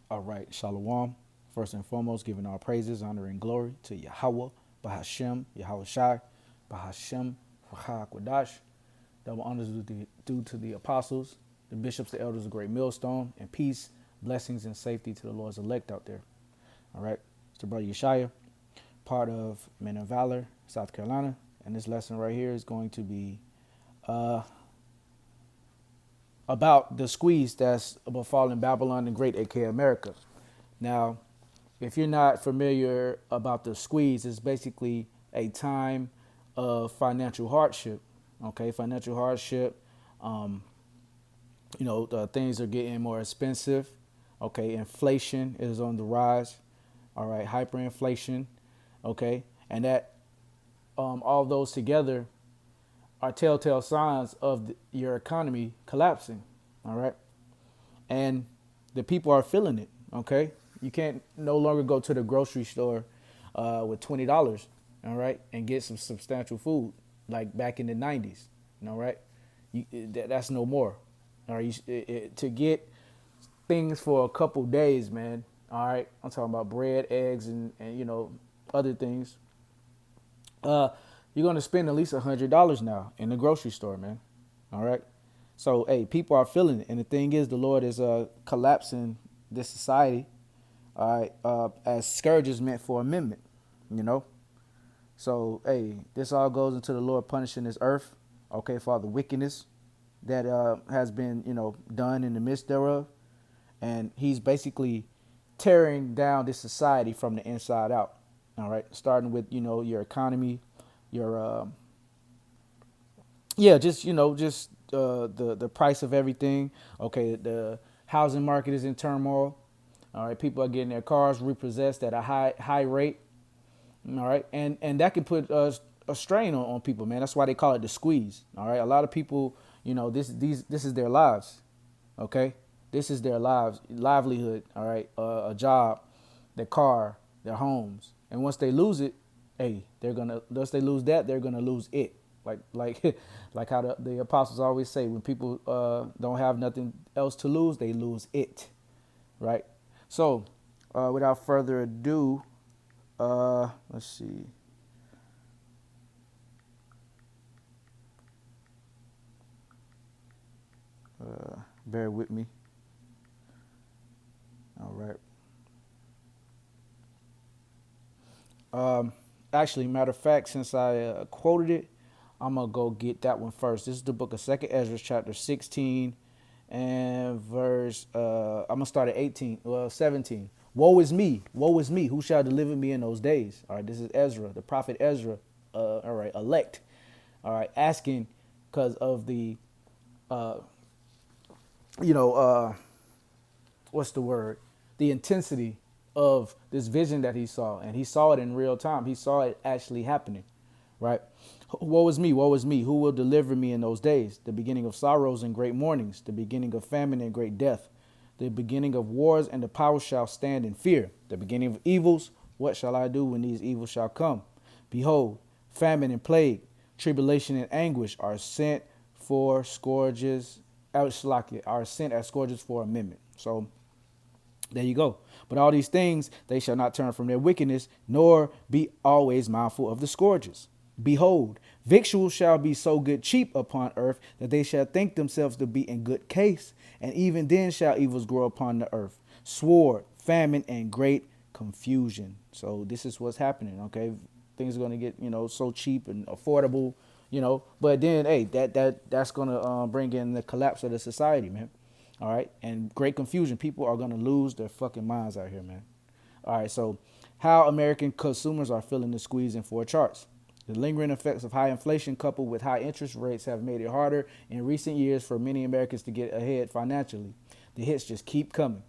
All right, Shalom. First and foremost, giving all praises, honor, and glory to Yahweh, Bahashem, Yahweh Shai, Bahashem, Kwadash. Double honors due to the apostles, the bishops, the elders, the great millstone, and peace, blessings, and safety to the Lord's elect out there. All right, it's the brother Yeshaya, part of Men of Valor, South Carolina. And this lesson right here is going to be uh, about the squeeze that's befalling Babylon the Great, aka America. Now, if you're not familiar about the squeeze, it's basically a time of financial hardship. Okay, financial hardship. Um, things are getting more expensive. Okay, inflation is on the rise. All right, hyperinflation. Okay, and that all those together are telltale signs of your economy collapsing. All right, and the people are feeling it. Okay, you can't no longer go to the grocery store with $20, all right, and get some substantial food like back in the '90s. All right, that's no more. All right, to get things for a couple days, man. All right, I'm talking about bread, eggs, and other things. Uh, you're gonna spend at least $100 now in the grocery store, man. All right. So hey, people are feeling it, and the thing is, the Lord is collapsing this society, all right, as scourges meant for amendment, you know. So hey, this all goes into the Lord punishing this earth, okay, for all the wickedness that has been done in the midst thereof, and He's basically tearing down this society from the inside out. All right, starting with your economy, your just the price of everything. Okay, the housing market is in turmoil. All right, people are getting their cars repossessed at a high rate. All right, and that can put a strain on people, man. That's why they call it the squeeze. All right, a lot of people, this is their lives. Okay, this is their livelihood. All right, a job, their car, their homes, and once they lose it, hey, once they lose that, they're gonna lose it. Like like how the apostles always say, when people don't have nothing else to lose, they lose it, right? So, without further ado, let's see. Bear with me. All right. Actually, matter of fact, since I quoted it, I'm gonna go get that one first. This is the book of Second Ezra, chapter 16, and verse. I'm gonna start at 18. Well, 17. Woe is me. Who shall deliver me in those days? All right. This is Ezra, the prophet Ezra. All right, elect. All right, asking because of the, uh, you know, what's the word? The intensity of this vision that he saw, and he saw it in real time. He saw it actually happening, right? Woe is me, woe is me. Who will deliver me in those days? The beginning of sorrows and great mournings, the beginning of famine and great death, the beginning of wars, and the power shall stand in fear. The beginning of evils, what shall I do when these evils shall come? Behold, famine and plague, tribulation and anguish are sent for scourges, are sent as scourges for amendment. So there you go. But all these things, they shall not turn from their wickedness, nor be always mindful of the scourges. Behold, victuals shall be so good cheap upon earth that they shall think themselves to be in good case, and even then shall evils grow upon the earth. Sword, famine, and great confusion. So this is what's happening, okay? Things are gonna get, so cheap and affordable, But then, hey, that's gonna bring in the collapse of the society, man. All right, and great confusion. People are gonna lose their fucking minds out here, man. All right, so how American consumers are feeling the squeeze in four charts. The lingering effects of high inflation coupled with high interest rates have made it harder in recent years for many Americans to get ahead financially. The hits just keep coming.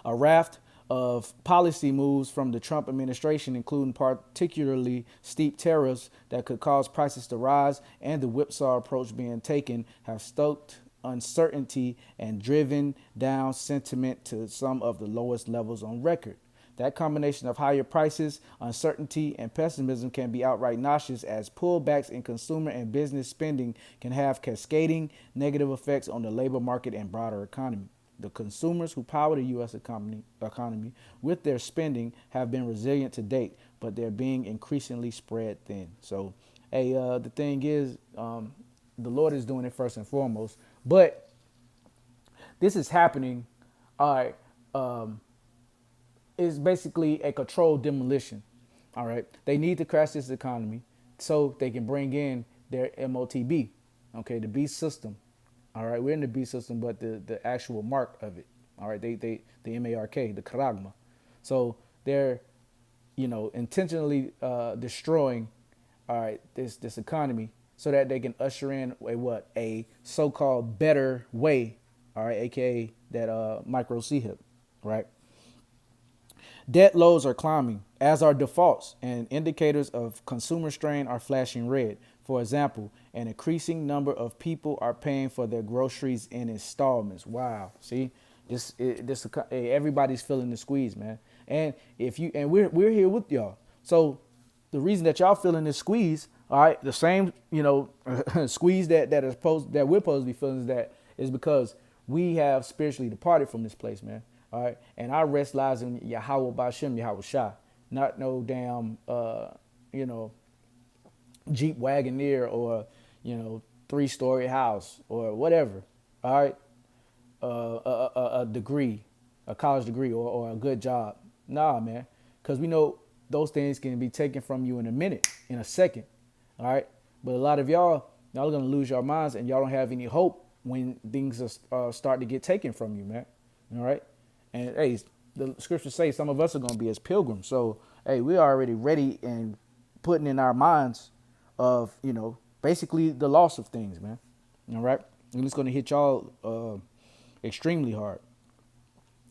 A raft of policy moves from the Trump administration, including particularly steep tariffs that could cause prices to rise, and the whipsaw approach being taken, have stoked uncertainty and driven down sentiment to some of the lowest levels on record. That combination of higher prices, uncertainty, and pessimism can be outright noxious, as pullbacks in consumer and business spending can have cascading negative effects on the labor market and broader economy. The consumers who power the U.S. economy with their spending have been resilient to date, but they're being increasingly spread thin. So, hey, the thing is, the Lord is doing it first and foremost, but this is happening. All right, is basically a controlled demolition. All right, they need to crash this economy so they can bring in their MOTB, okay, the beast system. All right, we're in the beast system, but the actual mark of it. All right, they the MARK, the Karagma. So they're intentionally destroying, all right, this economy so that they can usher in a so-called better way, all right, aka that micro C hip, right? Debt loads are climbing, as are defaults, and indicators of consumer strain are flashing red. For example, an increasing number of people are paying for their groceries in installments. Wow, see, everybody's feeling the squeeze, man. And if you and we're here with y'all. So the reason that y'all feeling this squeeze, all right, the same squeeze that we're supposed to be feeling is because we have spiritually departed from this place, man. All right, and our rest lies in Yahweh Bashem, Yahweh Shah, not no damn Jeep Wagoneer or 3-story house or whatever. All right, a degree, a college degree or a good job. Nah, man, because we know those things can be taken from you in a minute, in a second. All right, but a lot of y'all are gonna lose your minds and y'all don't have any hope when things start to get taken from you, man. All right. And hey, the scriptures say some of us are going to be as pilgrims. So, hey, we're already ready and putting in our minds of, basically the loss of things, man. All right. And it's going to hit y'all extremely hard.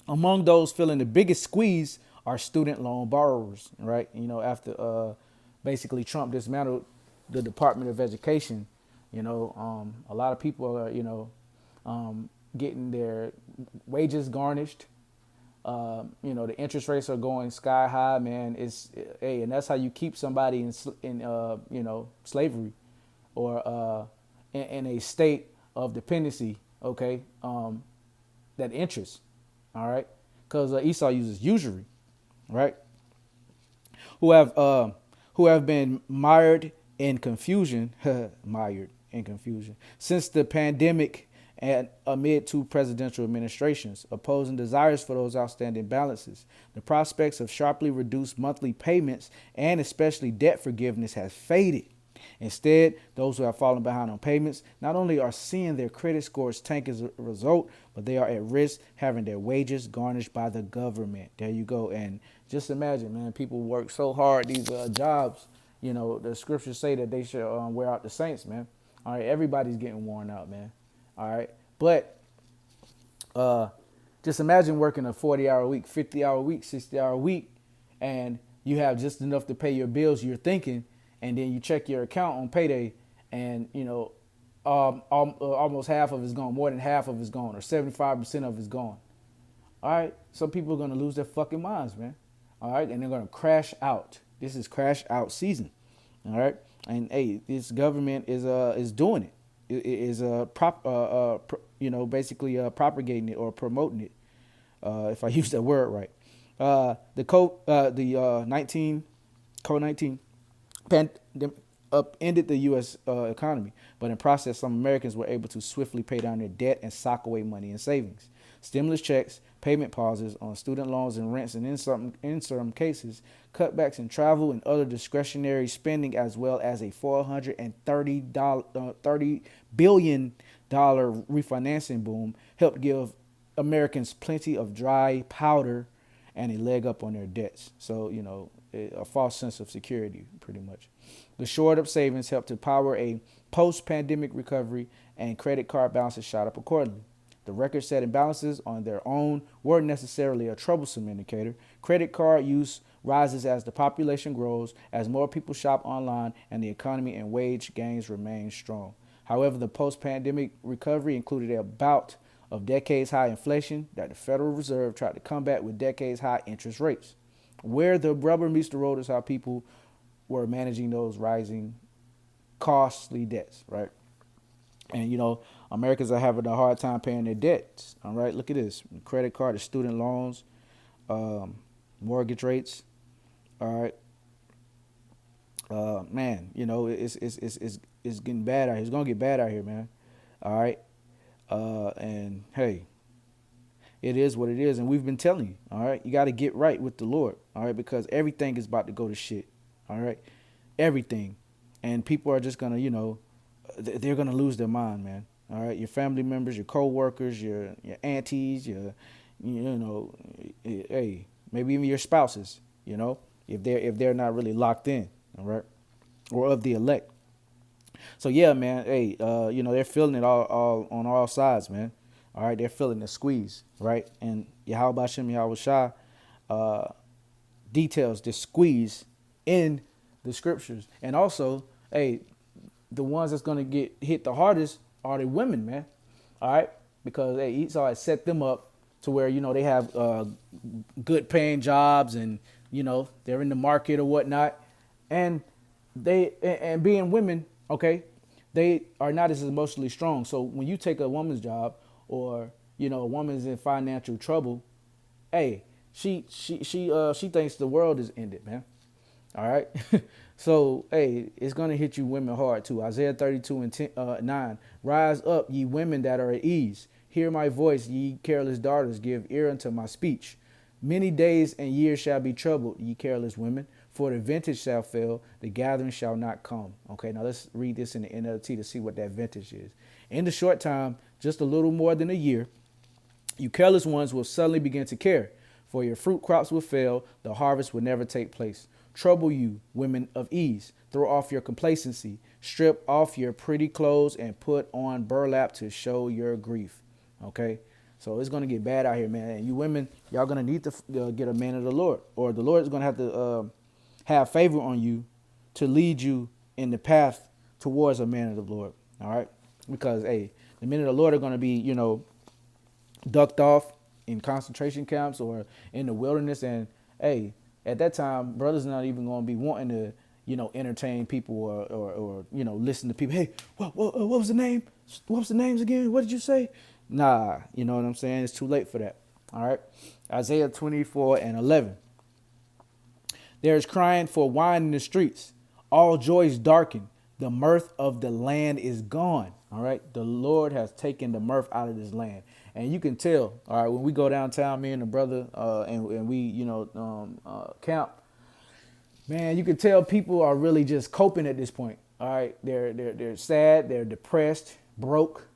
Among those feeling the biggest squeeze are student loan borrowers, right? After basically Trump dismantled the Department of Education, a lot of people are, getting their wages garnished. The interest rates are going sky high, man. And that's how you keep somebody in slavery or in a state of dependency. Okay, that interest, all right, because Esau uses usury, right? Who have been mired in confusion, since the pandemic and amid two presidential administrations, opposing desires for those outstanding balances. The prospects of sharply reduced monthly payments and especially debt forgiveness has faded. Instead, those who have fallen behind on payments not only are seeing their credit scores tank as a result, but they are at risk having their wages garnished by the government. There you go. And just imagine, man, people work so hard, these jobs, the scriptures say that they should wear out the saints, man. All right, everybody's getting worn out, man. All right. But just imagine working a 40-hour week, 50-hour week, 60-hour week, and you have just enough to pay your bills you're thinking, and then you check your account on payday and, almost half of it's gone, more than half of it's gone, or 75% of it's gone. All right. Some people are going to lose their fucking minds, man. All right. And they're going to crash out. This is crash out season. All right. And hey, this government is doing it. Is basically propagating it or promoting it, if I use that word right. The COVID-19 pandemic upended the U.S. Economy, but in process, some Americans were able to swiftly pay down their debt and sock away money in savings. Stimulus checks, payment pauses on student loans and rents, and in some cases, cutbacks in travel and other discretionary spending, as well as a $430 billion refinancing boom, helped give Americans plenty of dry powder and a leg up on their debts. So, a false sense of security, pretty much. The shored up savings helped to power a post-pandemic recovery, and credit card balances shot up accordingly. The record-setting balances on their own weren't necessarily a troublesome indicator. Credit card use rises as the population grows, as more people shop online, and the economy and wage gains remain strong. However, the post-pandemic recovery included a bout of decades-high inflation that the Federal Reserve tried to combat with decades-high interest rates. Where the rubber meets the road is how people were managing those rising, costly debts, right? And, Americans are having a hard time paying their debts. All right, look at this: credit card, the student loans, um, mortgage rates. All right, man, you know it's getting bad out here. It's gonna get bad out here, man. All right, and hey, it is what it is, and we've been telling you. All right, you got to get right with the Lord. All right, because everything is about to go to shit. All right, everything, and people are just gonna, they're gonna lose their mind, man. All right, your family members, your co-workers, your aunties, you know, hey, maybe even your spouses. You know, if they're not really locked in, all right, or of the elect. So yeah, man. Hey, they're feeling it all on all sides, man. All right, they're feeling the squeeze, right? And Yahweh Shem Yahweh Shai uh, details this squeeze in the scriptures, and also, hey, the ones that's gonna get hit the hardest are the women, man. All right, because hey, Esau has set them up to where they have good paying jobs, and they're in the market or whatnot, and and being women, okay, they are not as emotionally strong. So when you take a woman's job, or a woman's in financial trouble, hey, she thinks the world is ended, man. All right. So, hey, it's going to hit you women hard too. Isaiah 32 and 9. Rise up, ye women that are at ease. Hear my voice, ye careless daughters. Give ear unto my speech. Many days and years shall be troubled, ye careless women. For the vintage shall fail, the gathering shall not come. Okay, now let's read this in the NLT to see what that vintage is. In the short time, just a little more than a year, you careless ones will suddenly begin to care, for your fruit crops will fail, the harvest will never take place. Trouble you, women of ease. Throw off your complacency. Strip off your pretty clothes and put on burlap to show your grief. Okay? So it's going to get bad out here, man. And you women, y'all going to need to get a man of the Lord. Or the Lord is going to have to have favor on you to lead you in the path towards a man of the Lord. All right? Because, hey, the men of the Lord are going to be, ducked off in concentration camps or in the wilderness. And, hey, at that time, brothers not even going to be wanting to, entertain people or listen to people. Hey, what was the name? What was the names again? What did you say? Nah, you know what I'm saying? It's too late for that. All right. Isaiah 24 and 11. There is crying for wine in the streets. All joy is darkened. The mirth of the land is gone. All right. The Lord has taken the mirth out of this land. And you can tell, all right, when we go downtown, me and the brother, and we, camp, man, you can tell people are really just coping at this point. All right. They're sad. They're depressed, broke.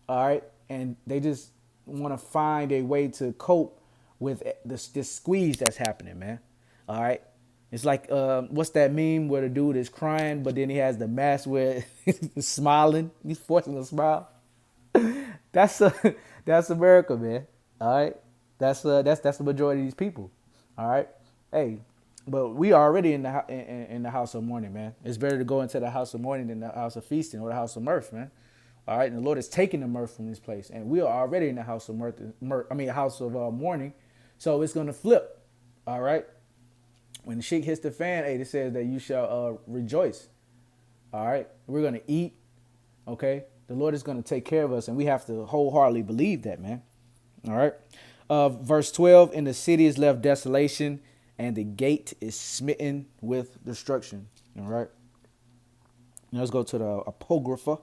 All right. And they just want to find a way to cope with this squeeze that's happening, man. All right. It's like, what's that meme where the dude is crying, but then he has the mask where he's smiling. He's forcing a smile. That's that's America, man. All right. That's the majority of these people. All right. Hey, but we are already in in the house of mourning, man. It's better to go into the house of mourning than the house of feasting or the house of mirth, man. All right. And the Lord is taking the mirth from this place, and we are already in the house of house of mourning. So it's gonna flip. All right. When the shit hits the fan, hey, it says that you shall rejoice. All right. We're gonna eat. Okay. The Lord is going to take care of us, and we have to wholeheartedly believe that, man. All right. Verse 12, in the city is left desolation, and the gate is smitten with destruction. All right. Now let's go to the Apocrypha,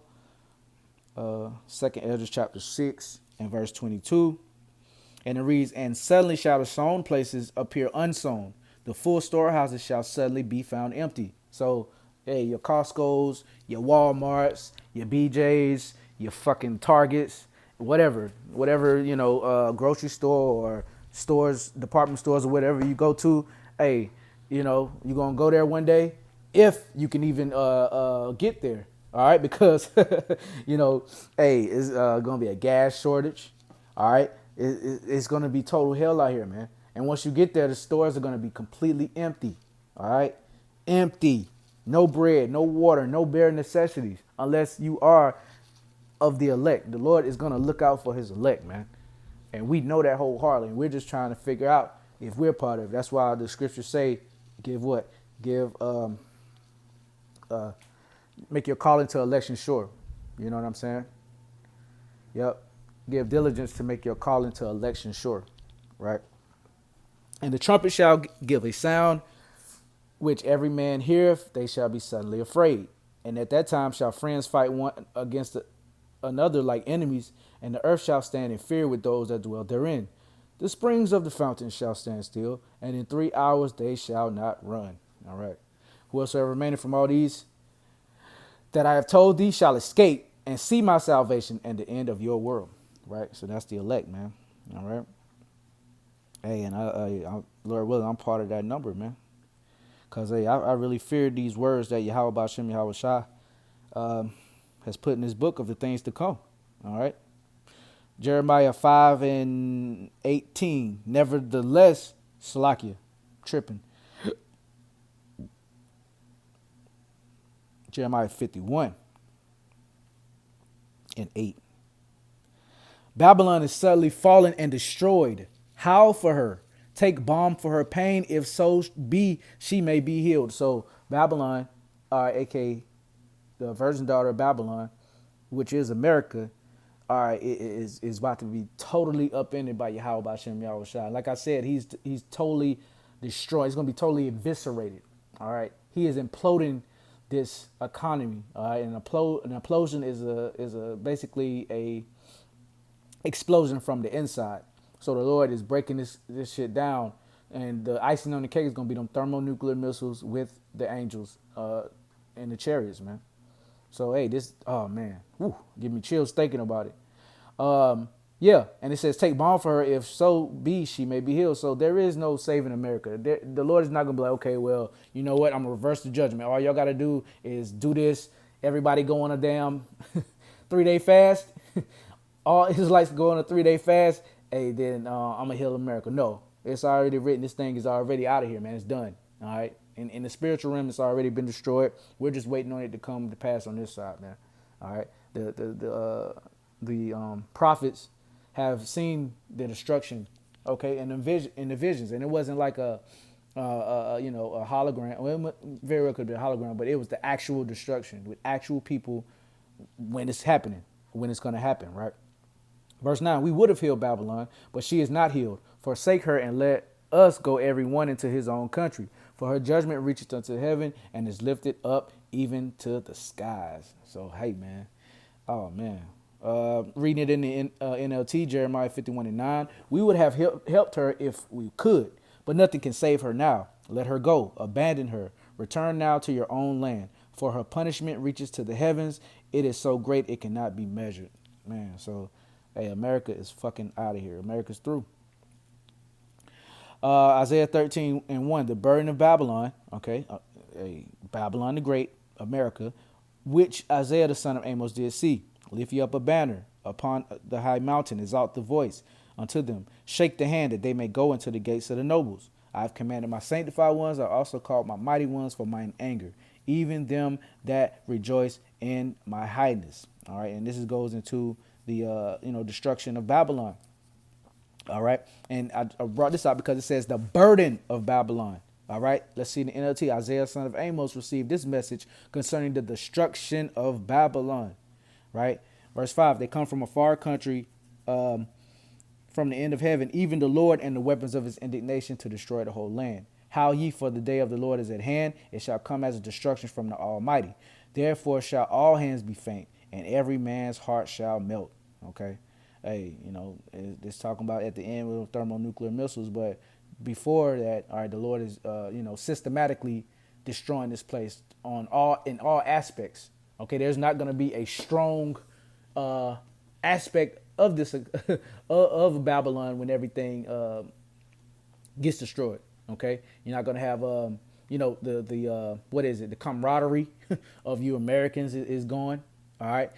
2nd Ezra chapter 6 and verse 22. And it reads, and suddenly shall the sown places appear unsown. The full storehouses shall suddenly be found empty. So, hey, your Costco's, your Walmarts, your BJ's, your fucking Targets, whatever, grocery store or stores, department stores or whatever you go to, hey, you're going to go there one day if you can even get there. All right. Because, hey, it's going to be a gas shortage. All right. It's going to be total hell out here, man. And once you get there, the stores are going to be completely empty. All right. Empty. No bread, no water, no bare necessities, unless you are of the elect. The Lord is going to look out for his elect, man. And we know that wholeheartedly. We're just trying to figure out if we're part of it. That's why the scriptures say, give what? Make your calling to election sure. You know what I'm saying? Yep. Give diligence to make your calling to election sure. Right. And the trumpet shall give a sound which every man heareth, they shall be suddenly afraid. And at that time shall friends fight one against another like enemies, and the earth shall stand in fear with those that dwell therein. The springs of the fountain shall stand still, and in 3 hours they shall not run. All right. Whosoever remaineth from all these that I have told thee shall escape and see my salvation and the end of your world. Right. So that's the elect, man. All right. Hey, and Lord willing, I'm part of that number, man. Because hey, I really fear these words that Yahweh Bashem Yahweh Shah has put in his book of the things to come. All right. Jeremiah 5:18. Nevertheless, Salakia, tripping. Jeremiah 51:8. Babylon is suddenly fallen and destroyed. Howl for her. Take balm for her pain, if so be she may be healed. So Babylon, aka the virgin daughter of Babylon, which is America, is about to be totally upended by Yahweh Bashem Yahweh Shai. Like I said, he's totally destroyed. He's gonna be totally eviscerated. All right, he is imploding this economy. All right, an implosion is a basically a explosion from the inside. So the Lord is breaking this shit down, and the icing on the cake is gonna be them thermonuclear missiles with the angels and the chariots, man. So hey, this oh man, whew, give me chills thinking about it. Yeah, and it says take balm for her, if so be she may be healed. So there is no saving America. The Lord is not gonna be like, okay, well, you know what? I'm gonna reverse the judgment. All y'all gotta do is do this. Everybody go on a damn 3-day fast. All Israelites go on a 3-day fast. Hey, then I'm gonna heal America. No, it's already written. This thing is already out of here, man. It's done. All right. In the spiritual realm, it's already been destroyed. We're just waiting on it to come to pass on this side, man. All right. The prophets have seen the destruction, okay, in the visions, and it wasn't like a hologram. Well, it very well could be a hologram, but it was the actual destruction with actual people when it's happening, when it's going to happen, right? Verse 9, we would have healed Babylon, but she is not healed. Forsake her and let us go every one into his own country. For her judgment reaches unto heaven and is lifted up even to the skies. So, hey, man. Oh, man. Reading it in the NLT, Jeremiah 51:9. We would have helped her if we could, but nothing can save her now. Let her go. Abandon her. Return now to your own land. For her punishment reaches to the heavens. It is so great it cannot be measured. Man, so... hey, America is fucking out of here. America's through. Isaiah 13:1, the burden of Babylon, okay, Babylon the Great, America, which Isaiah the son of Amos did see. Lift ye up a banner upon the high mountain, exalt the voice unto them. Shake the hand that they may go into the gates of the nobles. I have commanded my sanctified ones, I also called my mighty ones for mine anger, even them that rejoice in my highness. All right, and this goes into the destruction of Babylon. All right, and I brought this out because it says the burden of Babylon. All right, let's see the NLT. Isaiah son of Amos received this message concerning the destruction of Babylon. Right, verse 5. They come from a far country, from the end of heaven, even the Lord and the weapons of his indignation to destroy the whole land. How ye, for the day of the Lord is at hand, it shall come as a destruction from the Almighty. Therefore shall all hands be faint, and every man's heart shall melt. Okay, hey, it's talking about at the end with thermonuclear missiles, but before that, all right, the Lord is systematically destroying this place in all aspects. Okay, there's not going to be a strong aspect of this of Babylon when everything gets destroyed. Okay, you're not going to have the what is it, the camaraderie of you Americans is gone. All right.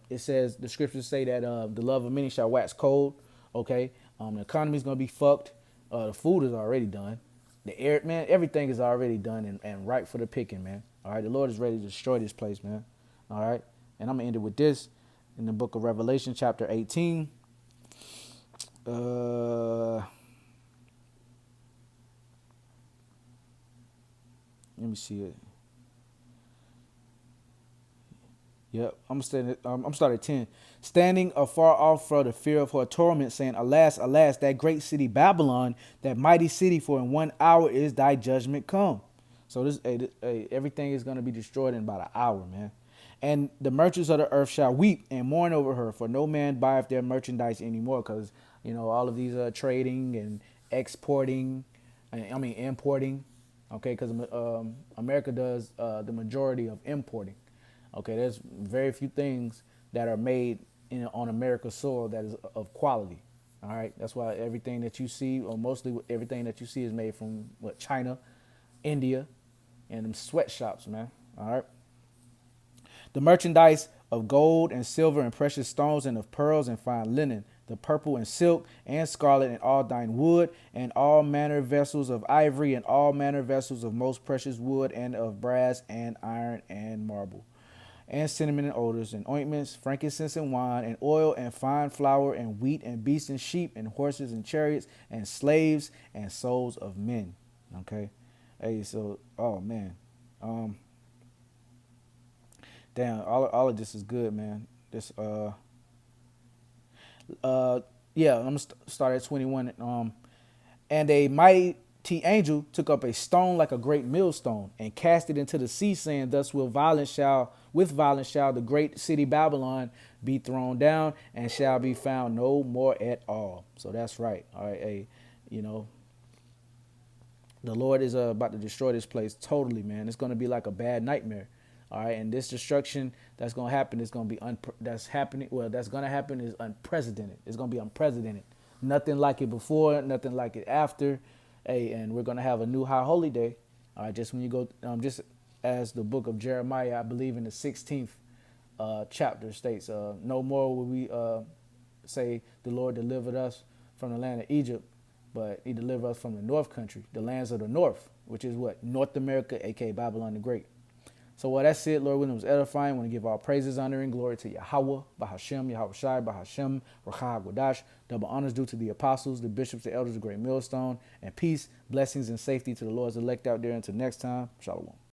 It says, the scriptures say that the love of many shall wax cold. Okay. The economy is going to be fucked. The food is already done. The air, man, everything is already done and ripe for the picking, man. All right. The Lord is ready to destroy this place, man. All right. And I'm going to end it with this in the book of Revelation, chapter 18. Let me see it. Yep, I'm starting at 10. Standing afar off for the fear of her torment, saying, "Alas, alas, that great city Babylon, that mighty city, for in 1 hour is thy judgment come." So everything is going to be destroyed in about an hour, man. And the merchants of the earth shall weep and mourn over her, for no man buyeth their merchandise anymore, because all of these trading and exporting, importing, okay, because America does the majority of importing. Okay, there's very few things that are made on America's soil that is of quality. All right, that's why everything that you see, or mostly everything that you see, is made from what, China, India, and them sweatshops, man. All right, the merchandise of gold and silver and precious stones and of pearls and fine linen, the purple and silk and scarlet and all thine wood and all manner vessels of ivory and all manner vessels of most precious wood and of brass and iron and marble and cinnamon and odors and ointments, frankincense and wine and oil and fine flour and wheat and beasts and sheep and horses and chariots and slaves and souls of men. Okay. Hey, so, oh man. Um, Damn, all of this is good, man. This uh yeah, I'm gonna start at 21. And a mighty angel took up a stone like a great millstone and cast it into the sea, saying, "Thus will violence shall with violence shall the great city Babylon be thrown down, and shall be found no more at all." So that's right. All right, hey, you know, the Lord is about to destroy this place totally, man. It's going to be like a bad nightmare. All right, and this destruction that's going to happen is going to be that's happening. Well, that's going to happen is unprecedented. It's going to be unprecedented. Nothing like it before, nothing like it after. Hey, and we're going to have a new high holy day. All right, just when you go, just as the book of Jeremiah, I believe in the 16th chapter states, "No more will we say the Lord delivered us from the land of Egypt, but he delivered us from the north country, the lands of the north," which is what? North America, aka Babylon the Great. So, well, that's it. Lord willing, it was edifying. I want to give all praises, honor, and glory to Yahweh, Bahashem, Yahweh Shai, Bahashem, Rachah Gwadash. Double honors due to the apostles, the bishops, the elders, the great millstone, and peace, blessings, and safety to the Lord's elect out there. Until next time, Shalom.